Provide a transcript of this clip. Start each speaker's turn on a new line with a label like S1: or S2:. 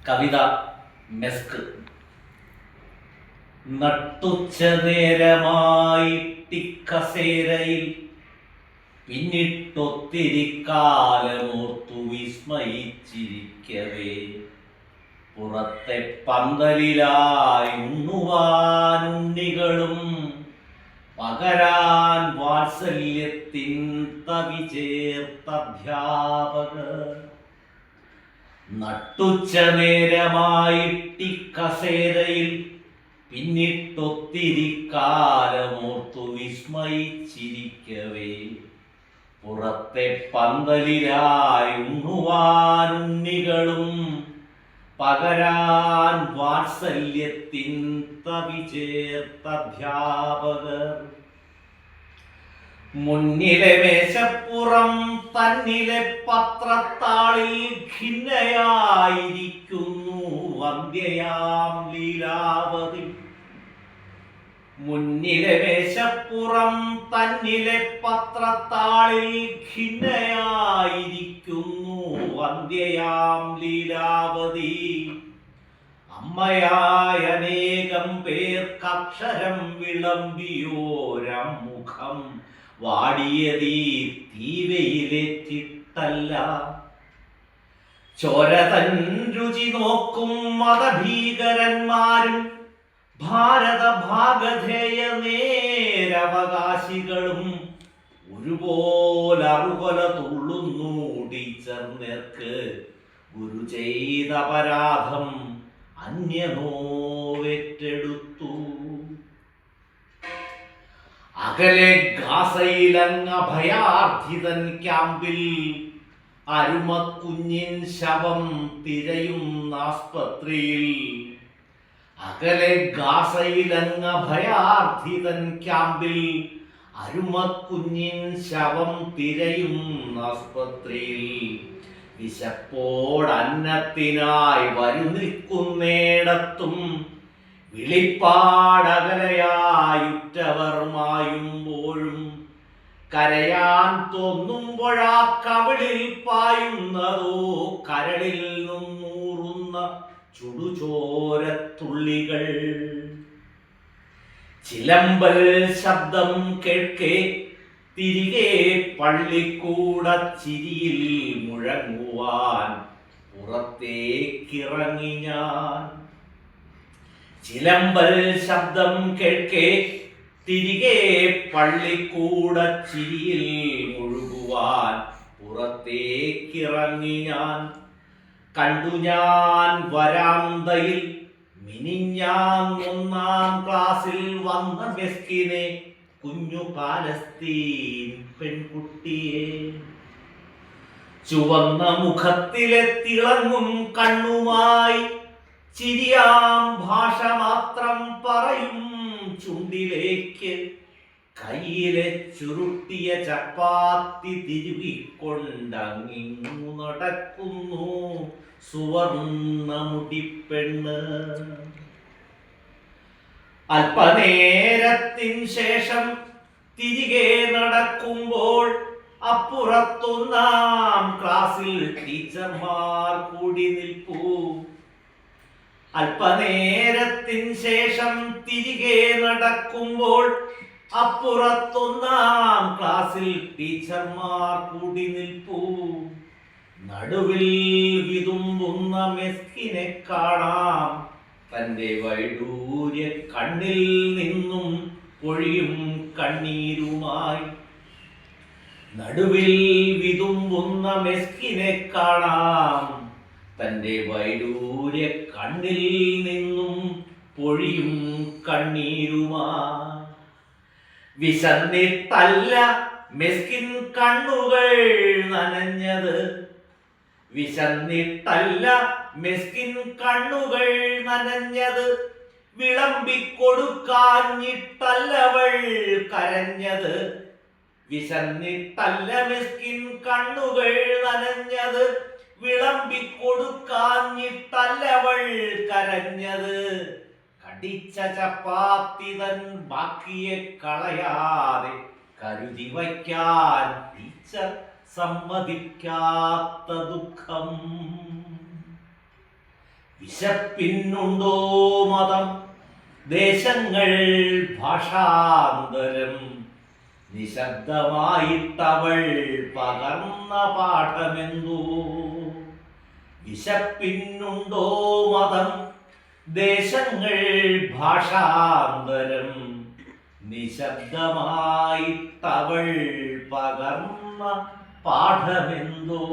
S1: കവിത മെസ്ക്. നട്ടുച്ച നേരമായി ടിക്കസേരയിൽ പിന്നിട്ടൊത്തിരി കാലമോർത്തു വിസ്മയിച്ചിരിക്കവേ, പുറത്തെ പന്തലിലായി ഉണ്ണുവാനുണ്ണികളും പകരാൻ വാത്സല്യത്തിൻ തവി ചേർത്ത അധ്യാപകർ. നട്ടുച്ച നേരമായിട്ടി കസേരയിൽ പിന്നിട്ടൊത്തിരി കാലമോർത്തു വിസ്മയിച്ചിരിക്കവേ, പുറത്തെ പന്തലിലായി ഉണ്ണുവാനുണ്ണികളും പകരാൻ വാത്സല്യത്തിൻ തവി ചേർത്ത അധ്യാപകർ. മുന്നിലെ മേശപ്പുറം തന്നിലെ പത്രത്താളിൽ ഖിന്നയായിരിക്കുന്നു വന്ധ്യയാം ലീലാവതി. മുന്നിലെ മേശപ്പുറം തന്നിലെ പത്രത്താളിൽ ഖിന്നയായിരിക്കുന്നു വന്ധ്യയാം ലീലാവതി. അമ്മയായ അനേകം പേർക്കക്ഷരം വിളമ്പിയോരമുഖം വാടിയതീ തീവയിലേറ്റിട്ടല്ല. ചോരതൻ രുചി നോക്കും മതഭീകരന്മാരും ഭാരത ഭാഗധേയ നേരവകാശികളും ഒരുപോലെ അറുകൊല തുള്ളുന്നു ടീച്ചർ നേർക്ക്. ഗുരു ചെയ്ത അപരാധം അന്യനോവേറ്റെടുത്തു. അകലെ ഗാസയിലങ്ങ ഭയാർത്ഥിതൻ ക്യാമ്പിൽ അരുമക്കുഞ്ഞിൻ ശവം തിരയുന്ന ആസ്പത്രിയിൽ. അകലെ ഗാസയിലങ്ങ ഭയാർത്ഥിതൻ ക്യാമ്പിൽ അരുമക്കുഞ്ഞിൻ ശവം തിരയുന്ന ആസ്പത്രിയിൽ. വിശപ്പോടന്നത്തിനായി വരു നിൽക്കുന്നേടത്തും വിളിപ്പാടകലയായുറ്റവർ മായുമ്പോഴും കരയാൻ തോന്നുമ്പോഴാ കവിളിൽ പായുന്നതോ കരളിൽ നിന്നൂറുന്ന ചുടുചോരത്തുള്ളികൾ. ചിലമ്പൽ ശബ്ദം കേൾക്കെ തിരികെ പള്ളിക്കൂട ചിരിയിൽ മുഴങ്ങുവാൻ പുറത്തേക്കിറങ്ങി ഞാൻ. ചിലമ്പൽ ശബ്ദം കേൾക്കെ തിരികെ പള്ളിക്കൂട ചിരിയിൽ മുഴുകുവാൻ പുറത്തേക്കിറങ്ങി ഞാൻ. കണ്ടു ഞാൻ വരാന്തയിൽ മിനിഞ്ഞാൻ 1-ാം ക്ലാസ്സിൽ വന്ന മെസ്കിനെ, കുഞ്ഞു പാലസ്തീൻ പെൺകുട്ടിയെ. ചുവന്ന മുഖത്തിലെ തിളങ്ങും കണ്ണുമായി ചിരിയാം ഭാഷ മാത്രം പറയും ചുണ്ടിലേക്ക് കയ്യിലെ ചുരുട്ടിയ ചപ്പാത്തി തിരുകിക്കൊണ്ടങ്ങിങ്ങു നടക്കുന്നു സുവർണ്ണ മുടിപ്പെണ്ണ്. അല്പനേരത്തിൻ ശേഷം തിരികെ നടക്കുമ്പോൾ അപ്പുറത്തൊന്നാം ക്ലാസ്സിൽ ടീച്ചർമാർ കൂടി നിൽപ്പൂ. അല്പനേരത്തിൻ ശേഷം തിരികെ നടക്കുമ്പോൾ അപ്പുറത്തൊന്നാം ക്ലാസ്സിൽ ടീച്ചർമാർ കൂടി നിൽപ്പൂ. നടുവിൽ വിതുമ്പുന്ന മെസ്കിനെ കാണാം, തന്റെ വൈഡൂര്യ കണ്ണിൽ നിന്നും പൊഴിയും കണ്ണീരുമായി. നടുവിൽ വിതുമ്പുന്ന മെസ്കിനെ കാണാം, തന്റെ വൈഡൂര്യ കണ്ണിൽ നിന്നും പൊഴിയും കണ്ണീരുമായി. വിശന്നിട്ടല്ല മെസ്കിൻ കണ്ണുകൾ നനഞ്ഞത്, വിശന്നിട്ടല്ല മെസ്കിൻ കണ്ണുകൾ നനഞ്ഞത്, വിളമ്പിക്കൊടുക്കാഞ്ഞിട്ടല്ലവൾ കരഞ്ഞത്. വിശന്നിട്ടല്ല മെസ്കിൻ കണ്ണുകൾ നനഞ്ഞത്, വിളമ്പിക്കൊടുക്കാഞ്ഞിട്ടല്ലവൾ കരഞ്ഞത്. കടിച്ച ചപ്പാത്തി തൻ ബാക്കിയെ കളയാതെ കരുതി വയ്ക്കാൻ ടീച്ചർ സമ്മതിക്കാത്ത ദുഃഖം. വിശപ്പിനുണ്ടോ മതം, ദേശങ്ങൾ ഭാഷാന്തരം, നിശബ്ദമായിട്ടവൾ പകർന്ന പാഠമെന്തോ. വിശപ്പിനുണ്ടോ മതം, ദേശങ്ങൾ ഭാഷാന്തരം, നിശബ്ദമായിട്ടവൾ പകർന്ന പാഠമെന്തോ.